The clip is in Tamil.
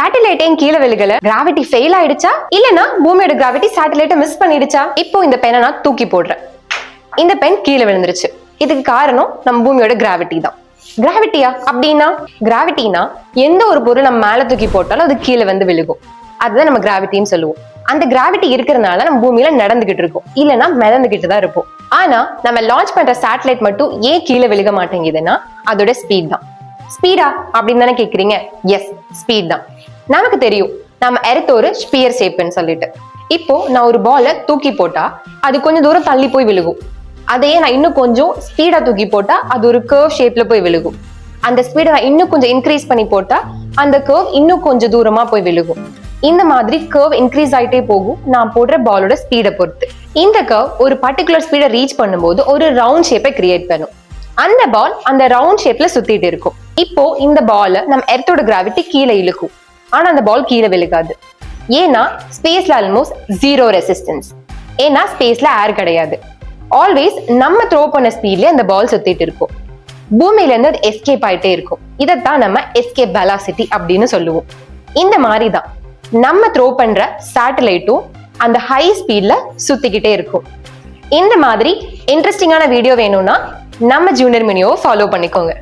சேட்டலைட்டையும் கீழே விழுகல, கிராவிட்டி ஃபெயில் ஆயிடுச்சா இல்லனா பூமியோட கிராவிட்டி சேட்டலைட்டை மிஸ் பண்ணிடுச்சா? இப்போ இந்த பெண்ணை நான் தூக்கி போடுறேன். இந்த பென் கீழே விழுந்துருச்சு. இதுக்கு காரணம் நம்ம பூமியோட கிராவிட்டி தான். கிராவிட்டியா அப்படின்னா, கிராவிட்டினா எந்த ஒரு பொருள் நம்ம மேல தூக்கி போட்டாலும் அது கீழே வந்து விழுகும். அதுதான் நம்ம கிராவிட்டின்னு சொல்லுவோம். அந்த கிராவிட்டி இருக்கிறதுனால நம்ம பூமியில நடந்துகிட்டு இருக்கோம், இல்லைன்னா மிதந்துகிட்டு தான் இருப்போம். ஆனா நம்ம லான்ச் பண்ற சேட்டலைட் மட்டும் ஏன் கீழே விழுக மாட்டேங்குதுன்னா அதோட ஸ்பீட் தான். ஸ்பீடா அப்படின்னு தானே கேக்குறீங்க? எஸ், ஸ்பீட் தான். நமக்கு தெரியும் நம்ம எர்த் ஒரு ஸ்பியர் ஷேப்னு சொல்லிட்டு. இப்போ நான் ஒரு பாலை தூக்கி போட்டா அது கொஞ்சம் தூரம் தள்ளி போய் விழுகும். அதையே நான் இன்னும் கொஞ்சம் ஸ்பீடா தூக்கி போட்டா அது ஒரு கர்வ் ஷேப்ல போய் விழுகும். அந்த ஸ்பீடை நான் இன்னும் கொஞ்சம் இன்க்ரீஸ் பண்ணி போட்டா அந்த கர்வ் இன்னும் கொஞ்சம் தூரமா போய் விழுகும். இந்த மாதிரி கர்வ் இன்க்ரீஸ் ஆயிட்டே போகும் நான் போடுற பாலோட ஸ்பீடை பொறுத்து. இந்த கர்வ் ஒரு பர்டிகுலர் ஸ்பீடை ரீச் பண்ணும்போது ஒரு ரவுண்ட் ஷேப்பை கிரியேட் பண்ணும். அந்த பால் அந்த ரவுண்ட் ஷேப்ல சுத்திட்டு இருக்கும். இப்போ இந்த பாலை நம்ம எர்த்தோட கிராவிட்டி கீழே இழுக்கும், ஆனா அந்த பால் கீழே விழுகாது. ஏன்னா ஸ்பேஸ்ல ஆல்மோஸ்ட் ஜீரோ ரெசிஸ்டன்ஸ். ஏன்னா ஸ்பேஸ்ல ஏர் கிடையாது. ஆல்வேஸ் நம்ம த்ரோ பண்ண ஸ்பீட்ல அந்த பால் சுத்திட்டு இருக்கும். பூமியில இருந்து அது எஸ்கேப் ஆயிட்டே இருக்கும். இதைத்தான் நம்ம எஸ்கேப் வெலாசிட்டி அப்படின்னு சொல்லுவோம். இந்த மாதிரி தான் நம்ம த்ரோ பண்ற சேட்டலைட்டும் அந்த ஹை ஸ்பீட்ல சுத்திக்கிட்டே இருக்கும். இந்த மாதிரி இன்ட்ரெஸ்டிங்கான வீடியோ வேணும்னா நம்ம ஜூனியர் மினியோவை ஃபாலோ பண்ணிக்கோங்க.